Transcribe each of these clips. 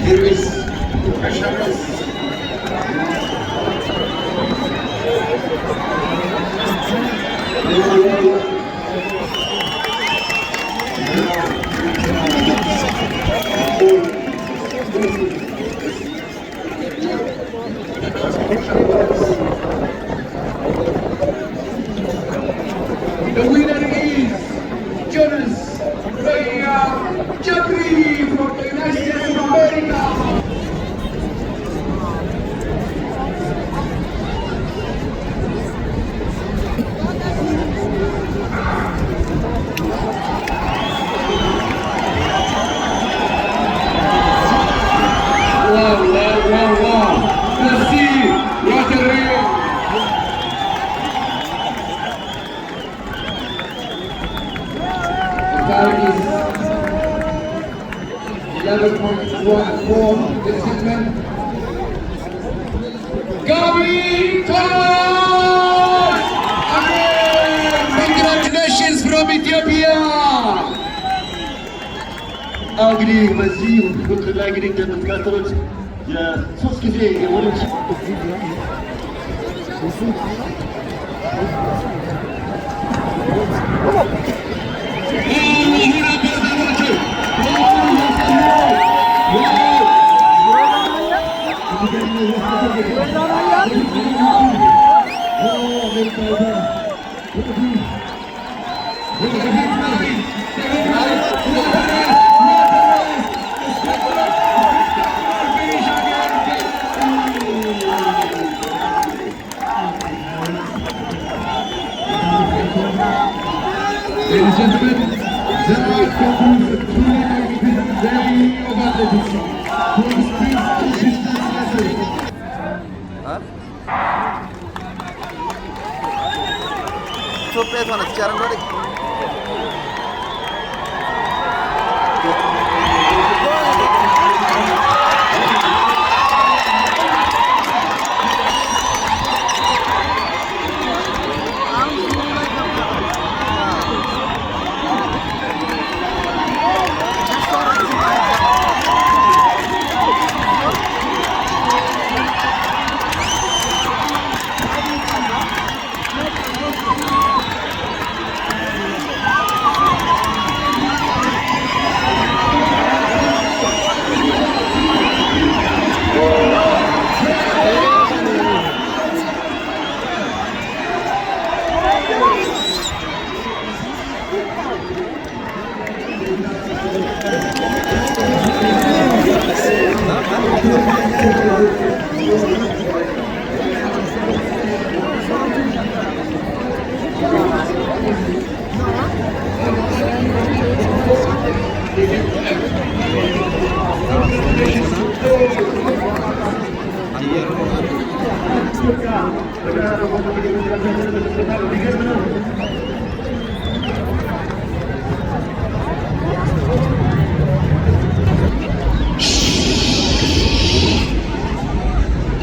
Here is professionals. The winner is Jonas Gabby from the United States of America. Wow. Merci. Time is 11.14 this segment. Gabby, congratulations from Ethiopia. እንግዲህ በዚህ ውድድር ላይ እንግዲህ እንደምትከታተሉት የሶስት ጊዜ የወንዶች Ladies and gentlemen, that concludes the preliminary day of athletics. ኢትዮጵያ ሆነች አረንጓዴ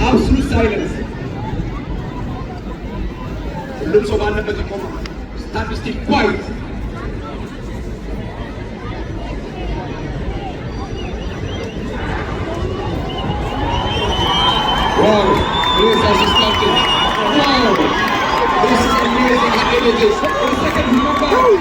Absolute silence. ሁሉም ሰው ባለበት ይቆማል። Statistic quiet. Wow, this has started. Wow, this is amazing abilities. Second number.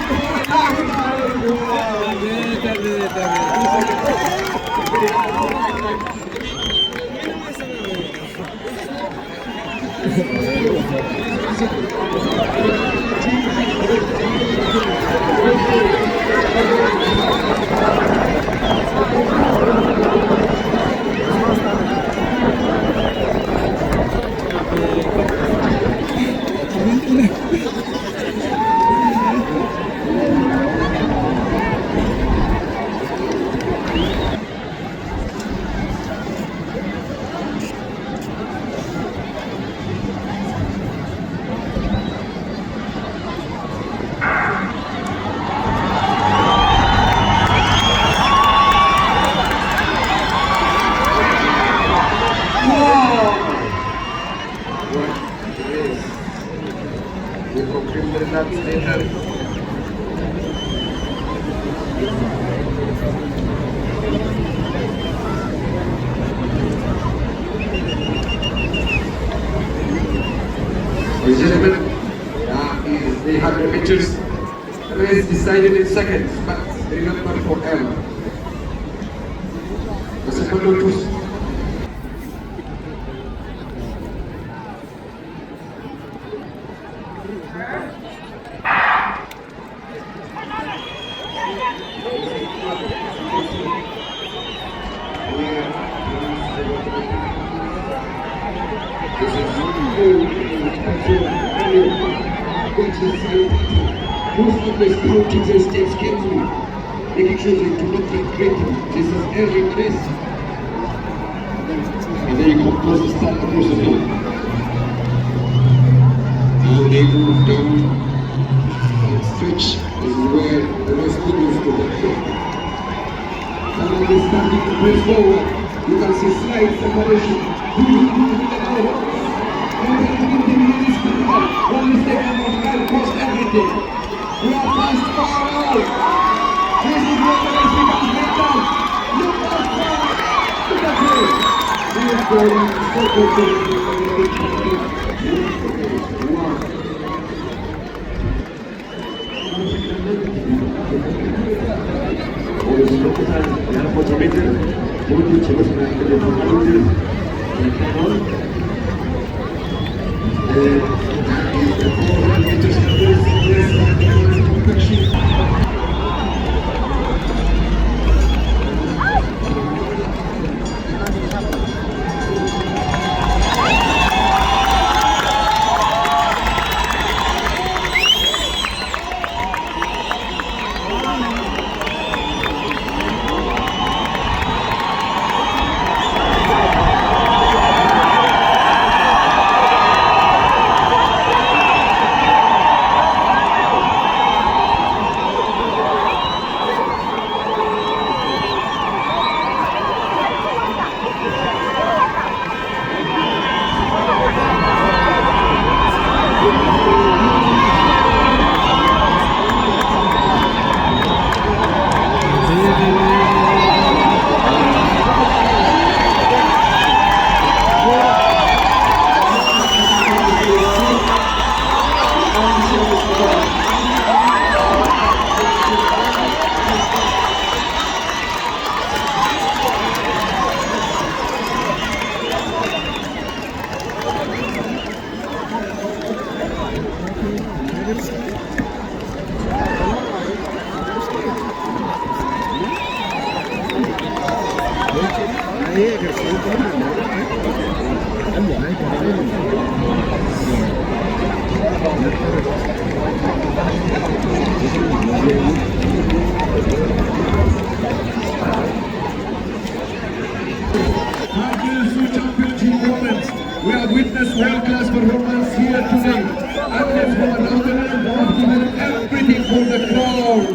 seconds, but remember forever. The second one was most of these counties and states carefully, making sure they do not get creative. This is every place. And then you come close to start across the field. Now they move down and stretch. This is where the rest begins to get quick. Now they're starting to press forward. You can see slight separation. One mistake and one can cost everything. We are past far out. This is what the race becomes mental. Look out far. Look at this. He is going so good to We have witnessed world-class performance here today. Athletes from around the world have given everything for the crowd.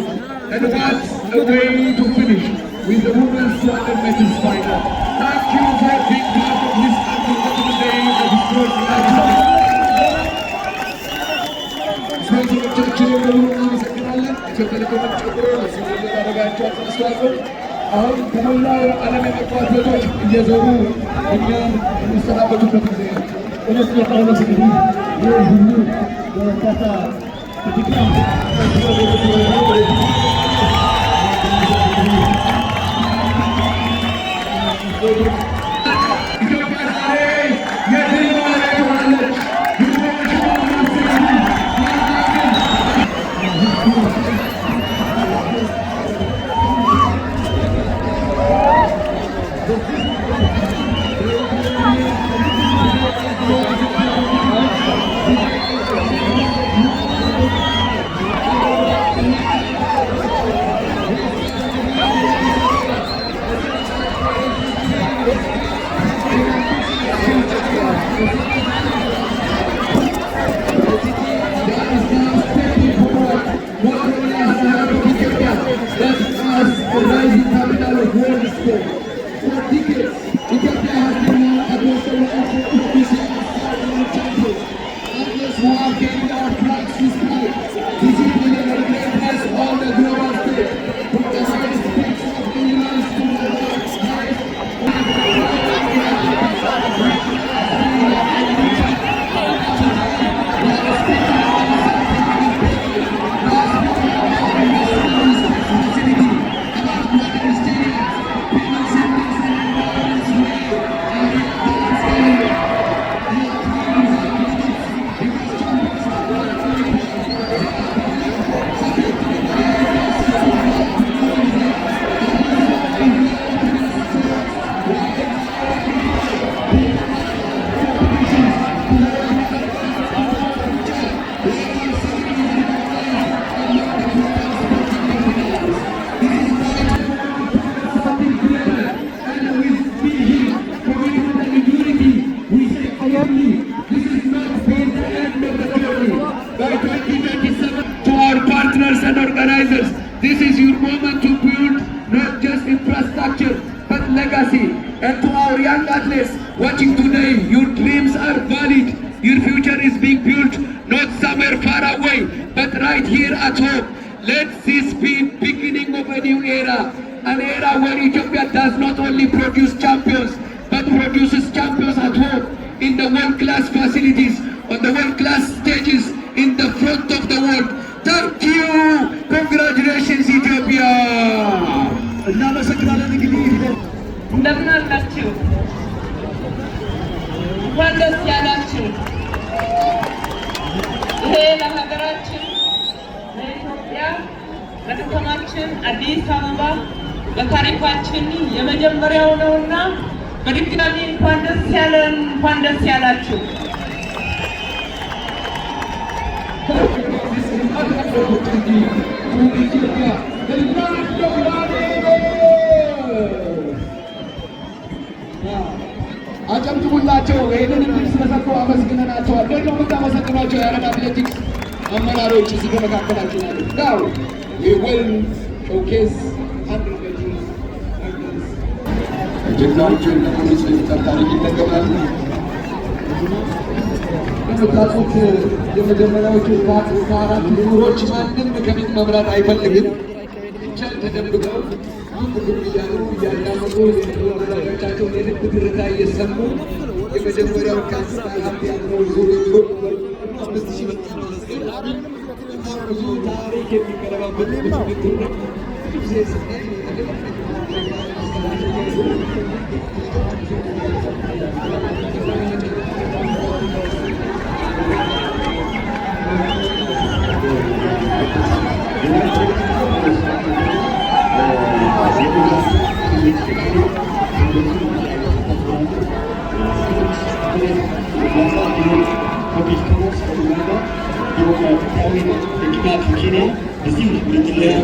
And that's a way to finish with the women's 200 meters final. Thank you for being part of this unforgettable day of the sport in Addis Ababa. Sponsor of Church of the Women's Secretariat, Ethiopian አስተዋጽኦ አሁን ከመላው ዓለም የመጡ አትሌቶች እየዞሩ እኛን የሚሰናበቱበት ጊዜ ነው። እውነት ለጳውሎስ እንግዲህ ይህ ሁሉ በርካታ በድካም ኢትዮጵያ ዛሬ የድል ባለቤት ሆናለች። legacy. And to our young athletes watching today, your dreams are valid. Your future is being built not somewhere far away, but right here at home. Let this be beginning of a new era, an era where Ethiopia does not only produce champions, but produces champions at home, in the world-class facilities, on the world-class stages, in the front of the world. Thank you! Congratulations, Ethiopia! እንደምን አላችሁ? እንኳን ደስ ያላችሁ። ይሄ ለሀገራችን ለኢትዮጵያ ለከተማችን አዲስ አበባ በታሪካችን የመጀመሪያው ነውና በድጋሚ እንኳን ደስ ያለን፣ እንኳን ደስ ያላችሁ። አጨብጭቡላቸው። ይህንን እድል ስለሰጡ አመስግነናቸዋል። ደግሞ የምታመሰግኗቸው የዓለም አትሌቲክስ አመራሮች እዚህ በመካከላችን አሉ። Now we will showcase 100 meters. ጀግናዎቹን ለፖሊስ ሚኒስተር ታሪክ ይጠቀማሉ። እንደምታውቁት የመጀመሪያዎቹ ከአራት ዙሮች ማንም ከፊት መምራት አይፈልግም። ብቻ ተደብቀው እያሉ እያዳመጡ የወላጆቻቸውን የልብ ትርታ እየሰሙ የመጀመሪያው ከአራት ያለው ዙር ብዙ ታሪክ የሚቀረባበት ውድድር ነው።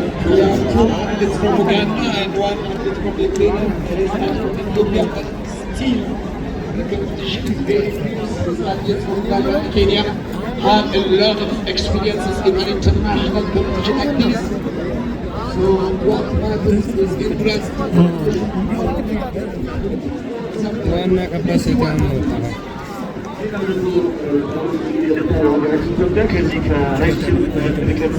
It's from Uganda and one is from Kenya. There is one from Ethiopia, but still the competition is very fierce. The athletes from Uganda and Kenya have a lot of experiences in an international competition like this. So what matters is interest. ኢትዮጵያ ከዚህ ከረጅም ርቀት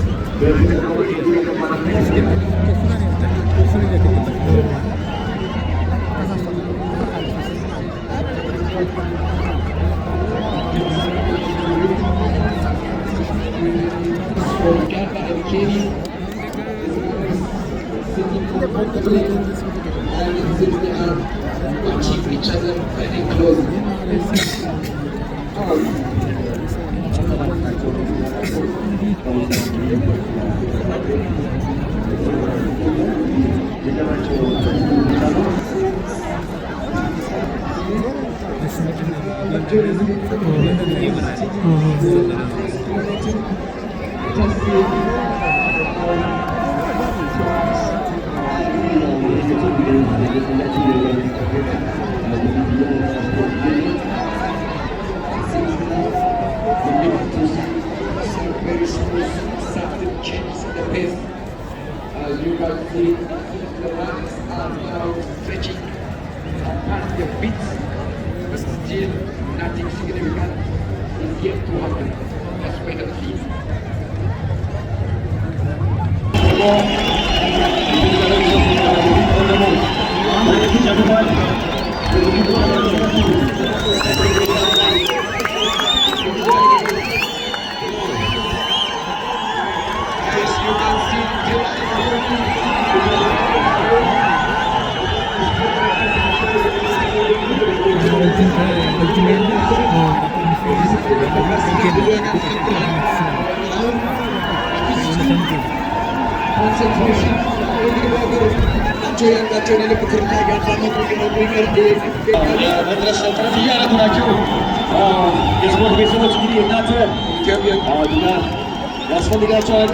achieve each other very closely. Very smooth, subtle changes in the pace. As you can see, the runners are now stretching past their feet, but still nothing significant is yet to happen. Let's wait and see. መድረስ ጥረት እያደረጉ ናቸው። የስፖርት ቤተሰቦች እንግዲህ እናንተ ድጋፍ ያስፈልጋቸዋል።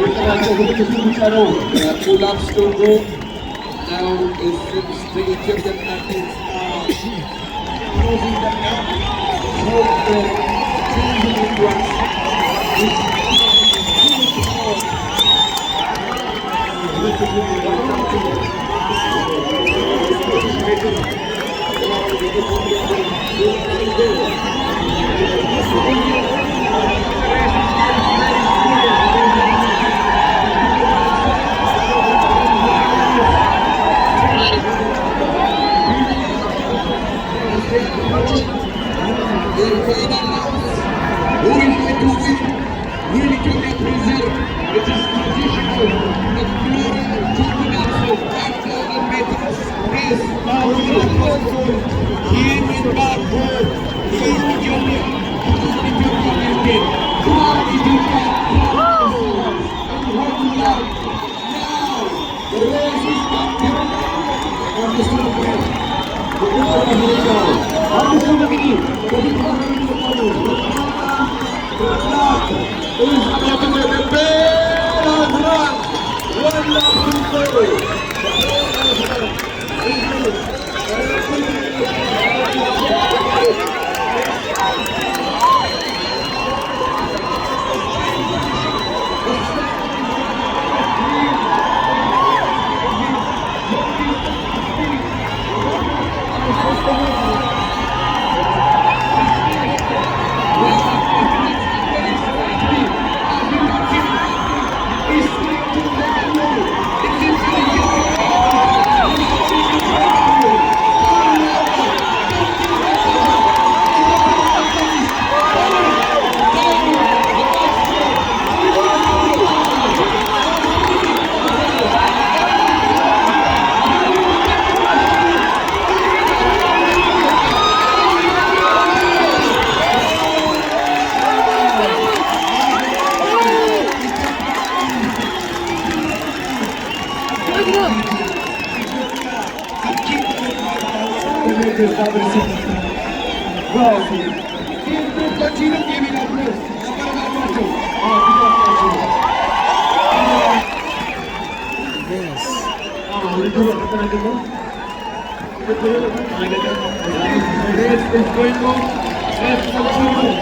የቀራቸው ምልክቱ ብቻ ነው። Now it seems the Ethiopian athletes are closing the gap. So the changing ones is Let's continue.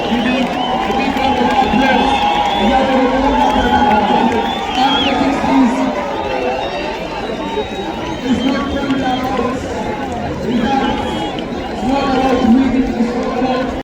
We need a big round of applause.